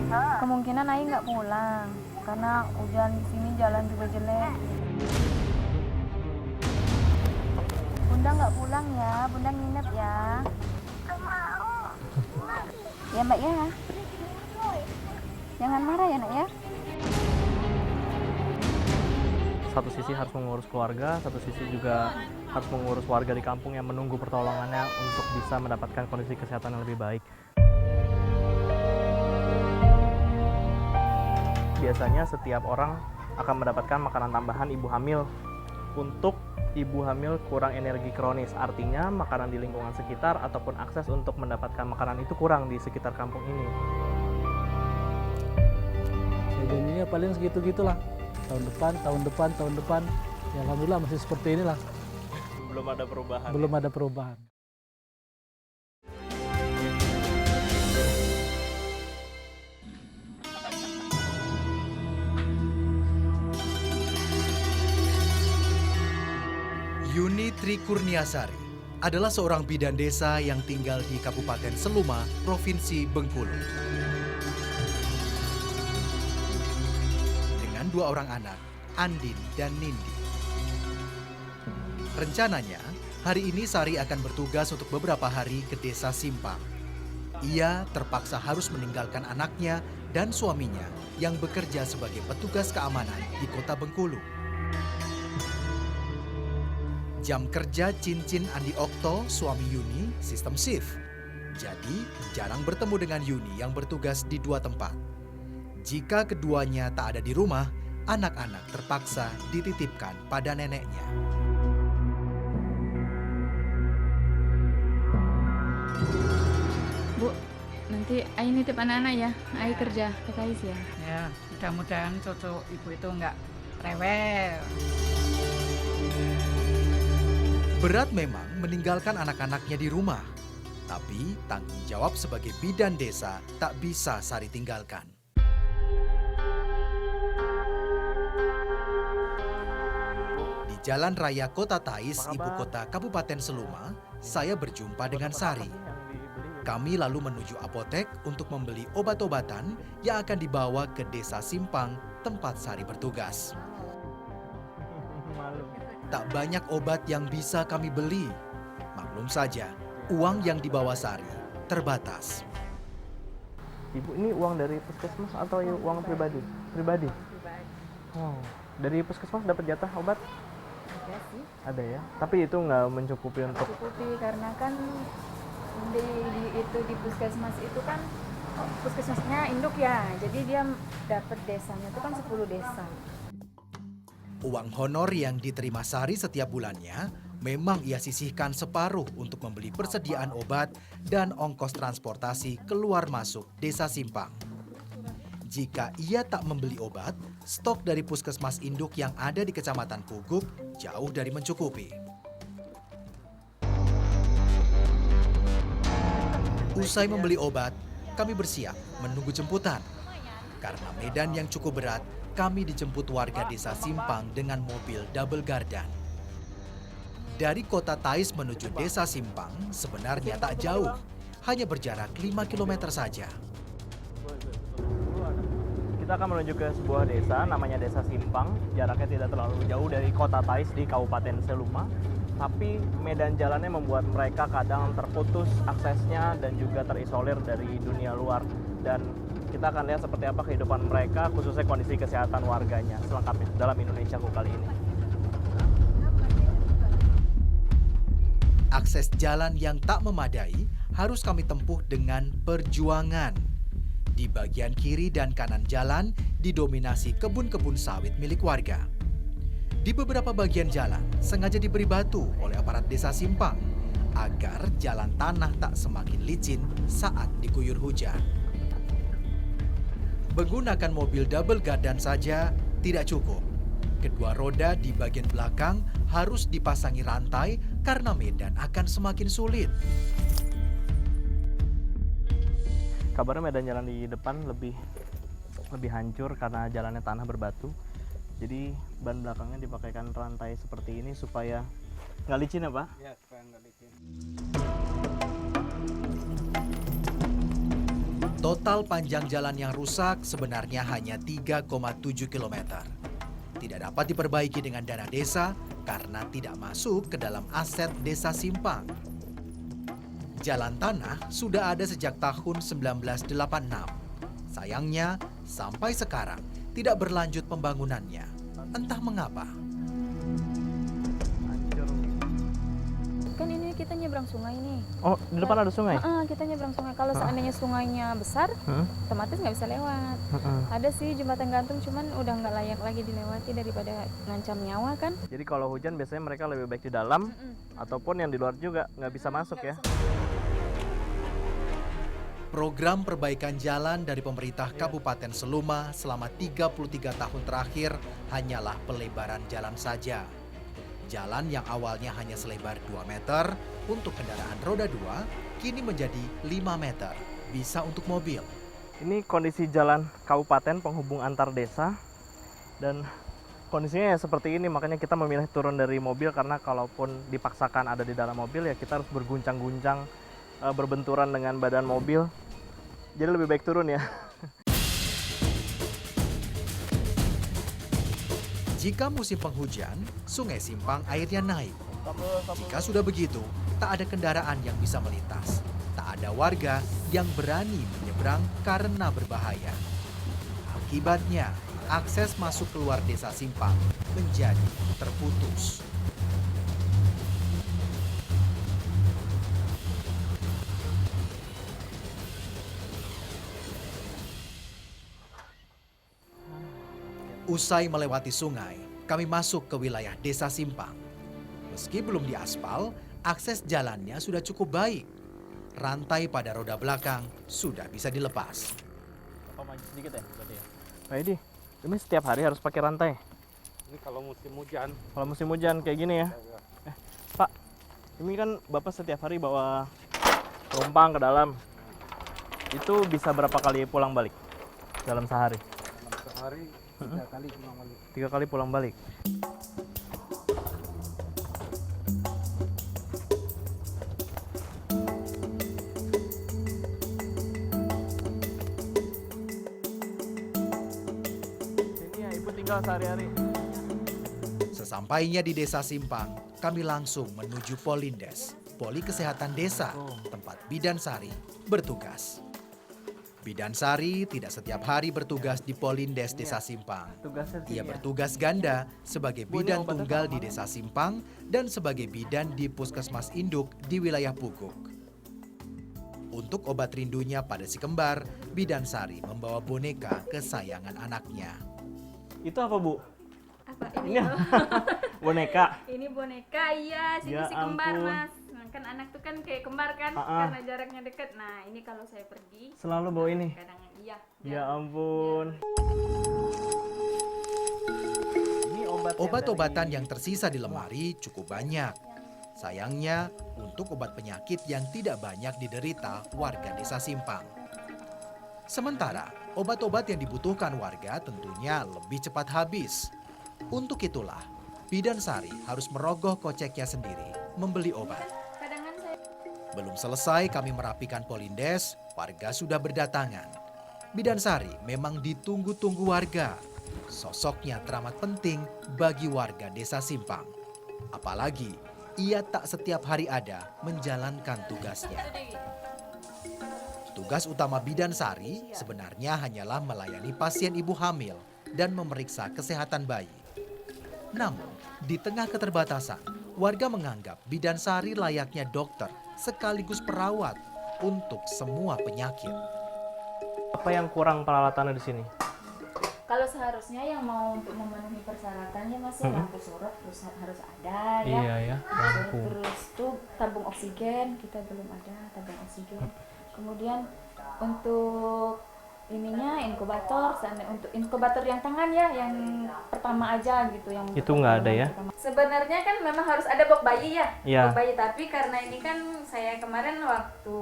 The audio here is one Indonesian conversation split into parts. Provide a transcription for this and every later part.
Kemungkinan Ai nggak pulang karena hujan di sini, jalan juga jelek. Bunda nggak pulang ya, Bunda nginep ya. Ya Mbak ya. Jangan marah ya Nak ya. Satu sisi harus mengurus keluarga, satu sisi juga harus mengurus warga di kampung yang menunggu pertolongannya untuk bisa mendapatkan kondisi kesehatan yang lebih baik. Biasanya setiap orang akan mendapatkan makanan tambahan ibu hamil untuk ibu hamil kurang energi kronis. Artinya makanan di lingkungan sekitar ataupun akses untuk mendapatkan makanan itu kurang di sekitar kampung ini. Jadinya paling segitu-gitulah. Tahun depan. Ya alhamdulillah masih seperti inilah. Belum ada perubahan. Belum ada perubahan. Yuni Tri Kurniasari adalah seorang bidan desa yang tinggal di Kabupaten Seluma, Provinsi Bengkulu. Dengan 2 orang anak, Andin dan Nindi. Rencananya, hari ini Sari akan bertugas untuk beberapa hari ke Desa Simpang. Ia terpaksa harus meninggalkan anaknya dan suaminya yang bekerja sebagai petugas keamanan di Kota Bengkulu. Jam kerja cincin Andi Okto, suami Yuni, sistem shift. Jadi, jarang bertemu dengan Yuni yang bertugas di 2 tempat. Jika keduanya tak ada di rumah, anak-anak terpaksa dititipkan pada neneknya. Bu, nanti Ai nitip anak-anak ya, Ai kerja ke Kais ya. Ya, mudah-mudahan cucu ibu itu nggak rewel. Berat memang meninggalkan anak-anaknya di rumah. Tapi tanggung jawab sebagai bidan desa tak bisa Sari tinggalkan. Di Jalan Raya Kota Tais, ibu kota Kabupaten Seluma, saya berjumpa dengan Sari. Kami lalu menuju apotek untuk membeli obat-obatan yang akan dibawa ke Desa Simpang, tempat Sari bertugas. Tak banyak obat yang bisa kami beli. Maklum saja, uang yang dibawa Sari terbatas. Ibu, ini uang dari puskesmas atau uang pribadi? Pribadi. Oh, dari puskesmas dapat jatah obat? Ada sih. Ada ya. Tapi itu nggak mencukupi untuk. Cukupi karena kan di puskesmas itu kan puskesmasnya induk ya. Jadi dia dapat desanya itu kan 10 desa. Uang honor yang diterima Sari setiap bulannya memang ia sisihkan separuh untuk membeli persediaan obat dan ongkos transportasi keluar masuk Desa Simpang. Jika ia tak membeli obat, stok dari puskesmas induk yang ada di Kecamatan Puguk jauh dari mencukupi. Usai membeli obat, kami bersiap menunggu jemputan. Karena medan yang cukup berat, kami dijemput warga Desa Simpang dengan mobil double gardan. Dari kota Tais menuju Desa Simpang sebenarnya tak jauh, hanya berjarak 5 km saja. Kita akan menuju ke sebuah desa, namanya Desa Simpang. Jaraknya tidak terlalu jauh dari kota Tais di Kabupaten Seluma. Tapi medan jalannya membuat mereka kadang terputus aksesnya dan juga terisolir dari dunia luar. Dan kita akan lihat seperti apa kehidupan mereka, khususnya kondisi kesehatan warganya selengkapnya dalam Indonesiaku kali ini. Akses jalan yang tak memadai harus kami tempuh dengan perjuangan. Di bagian kiri dan kanan jalan didominasi kebun-kebun sawit milik warga. Di beberapa bagian jalan sengaja diberi batu oleh aparat Desa Simpang agar jalan tanah tak semakin licin saat diguyur hujan. Menggunakan mobil double gardan saja tidak cukup. Kedua roda di bagian belakang harus dipasangi rantai karena medan akan semakin sulit. Kabarnya medan jalan di depan lebih hancur karena jalannya tanah berbatu. Jadi ban belakangnya dipakaikan rantai seperti ini supaya nggak licin ya Pak? Ya, supaya nggak licin. Total panjang jalan yang rusak sebenarnya hanya 3,7 km. Tidak dapat diperbaiki dengan dana desa karena tidak masuk ke dalam aset Desa Simpang. Jalan tanah sudah ada sejak tahun 1986. Sayangnya, sampai sekarang tidak berlanjut pembangunannya. Entah mengapa. Kan ini kita nyebrang sungai nih. Oh, di depan ada sungai? Kita nyebrang sungai. Kalau seandainya sungainya besar, otomatis nggak bisa lewat. Ada sih jembatan gantung, cuman udah nggak layak lagi dilewati daripada ngancam nyawa kan. Jadi kalau hujan biasanya mereka lebih baik di dalam, ataupun yang di luar juga nggak bisa masuk ya. Program perbaikan jalan dari pemerintah Kabupaten Seluma selama 33 tahun terakhir hanyalah pelebaran jalan saja. Jalan yang awalnya hanya selebar 2 meter untuk kendaraan roda 2, kini menjadi 5 meter, bisa untuk mobil. Ini kondisi jalan kabupaten penghubung antar desa, dan kondisinya ya seperti ini, makanya kita memilih turun dari mobil karena kalaupun dipaksakan ada di dalam mobil ya kita harus berguncang-guncang, berbenturan dengan badan mobil. Jadi lebih baik turun ya. Jika musim penghujan, Sungai Simpang airnya naik. Jika sudah begitu, tak ada kendaraan yang bisa melintas. Tak ada warga yang berani menyeberang karena berbahaya. Akibatnya, akses masuk keluar Desa Simpang menjadi terputus. Usai melewati sungai, kami masuk ke wilayah Desa Simpang. Meski belum diaspal, akses jalannya sudah cukup baik. Rantai pada roda belakang sudah bisa dilepas. Apa maju sedikit ya berarti ya? Pak Edi, ini setiap hari harus pakai rantai? Ini kalau musim hujan. Kalau musim hujan kayak gini ya? Pak, ini kan Bapak setiap hari bawa penumpang ke dalam. Itu bisa berapa kali pulang balik dalam sehari? Dalam sehari 3 kali pulang balik. 3 kali pulang balik. Ini ya Ibu tinggal sehari-hari. Sesampainya di Desa Simpang, kami langsung menuju Polindes, Poli Kesehatan Desa, tempat Bidan Sari bertugas. Bidan Sari tidak setiap hari bertugas di Polindes Desa Simpang. Ia bertugas ganda sebagai bidan tunggal di Desa Simpang dan sebagai bidan di Puskesmas Induk di wilayah Puguk. Untuk obat rindunya pada si kembar, Bidan Sari membawa boneka kesayangan anaknya. Itu apa, Bu? Apa Ini boneka. Ini boneka, iya, sini Ya si kembar, ampun. Mas. Nah, kan anak tuh kan kayak kembar kan, karena jaraknya dekat. Nah, ini kalau saya pergi, Selalu bawa ini. kadang iya. Ya ampun. Ini Obat-obatan yang tersisa di lemari cukup banyak. Sayangnya, untuk obat penyakit yang tidak banyak diderita warga Desa Simpang. Sementara, obat-obat yang dibutuhkan warga tentunya lebih cepat habis. Untuk itulah, Bidan Sari harus merogoh koceknya sendiri membeli obat. Kadangan saya Belum selesai kami merapikan Polindes, warga sudah berdatangan. Bidan Sari memang ditunggu-tunggu warga. Sosoknya teramat penting bagi warga Desa Simpang. Apalagi, ia tak setiap hari ada menjalankan tugasnya. Tugas utama Bidan Sari sebenarnya hanyalah melayani pasien ibu hamil dan memeriksa kesehatan bayi. Namun, di tengah keterbatasan, warga menganggap Bidan Sari layaknya dokter sekaligus perawat untuk semua penyakit. apa yang kurang peralatannya di sini? kalau seharusnya yang mau untuk memenuhi persyaratannya masih lampu sorot harus ada ya. Iya ya, lampu. Terus tuh tabung oksigen kita belum ada tabung oksigen. Kemudian untuk ininya inkubator, untuk inkubator yang tangan ya, yang pertama aja gitu yang Itu nggak ada ya? pertama. Sebenarnya kan memang harus ada box bayi ya, Iya. box bayi, tapi karena ini kan saya kemarin waktu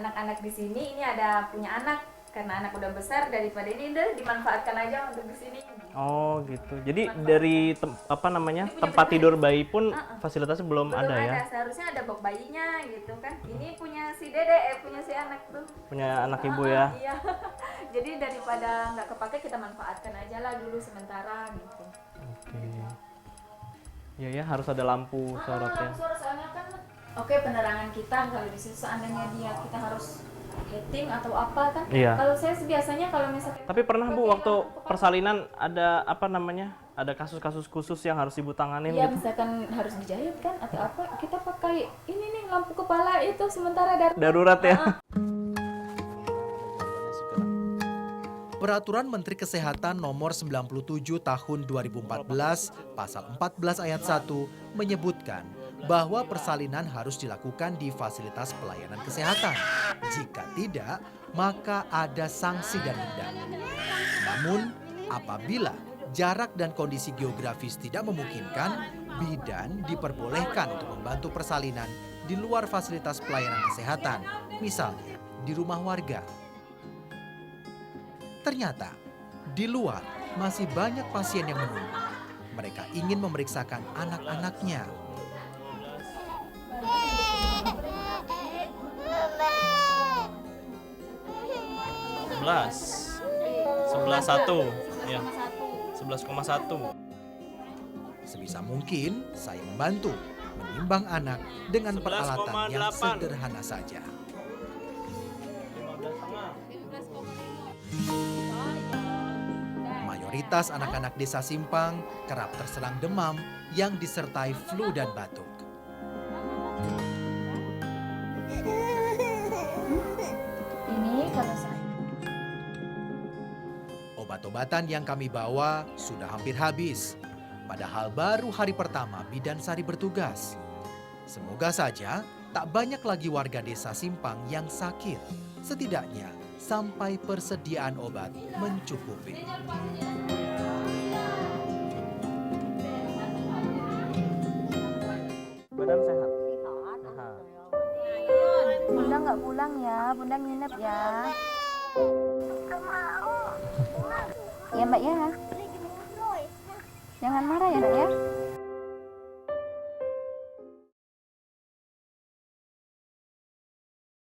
anak-anak di sini ini ada punya anak karena anak udah besar, daripada ini udah dimanfaatkan aja untuk di sini. Oh gitu. Jadi dari tempat tidur bayi pun fasilitasnya belum ada ya? Seharusnya ada box bayinya gitu kan. Ini punya si dede, punya si anak tuh. Punya anak ibu ya? Iya. Jadi daripada nggak kepake kita manfaatkan aja lah dulu sementara gitu. Oke. Ya harus ada lampu sorot ya. Lampu sorot soalnya kan. Oke, penerangan kita kalau di situ seandainya kita harus heating atau apa kan. Iya. Kalau saya biasanya kalau misalnya. Tapi pernah Bu waktu persalinan ada ada kasus-kasus khusus yang harus Ibu tanganin Iya, gitu? misalkan harus dijahit kan atau apa, kita pakai ini nih lampu kepala itu sementara Darurat ya? Peraturan Menteri Kesehatan Nomor 97 Tahun 2014 Pasal 14 Ayat 1 menyebutkan bahwa persalinan harus dilakukan di fasilitas pelayanan kesehatan. Jika tidak, maka ada sanksi dan denda. Namun, apabila jarak dan kondisi geografis tidak memungkinkan, bidan diperbolehkan untuk membantu persalinan di luar fasilitas pelayanan kesehatan, misalnya di rumah warga. Ternyata, di luar masih banyak pasien yang menunggu. Mereka ingin memeriksakan anak-anaknya. Sebelas satu, ya. 11,1. Sebisa mungkin, saya membantu menimbang anak dengan peralatan yang 11,8. sederhana saja. Mayoritas anak-anak desa Simpang kerap terserang demam yang disertai flu dan batuk. ini kalau saya Obat-obatan yang kami bawa sudah hampir habis. Padahal baru hari pertama Bidan Sari bertugas. Semoga saja tak banyak lagi warga desa Simpang yang sakit. Setidaknya sampai persediaan obat mencukupi. Badan sehat? Bunda nggak pulang ya, Bunda nginep ya. Ya Mbak ya. Jangan marah ya Nak ya.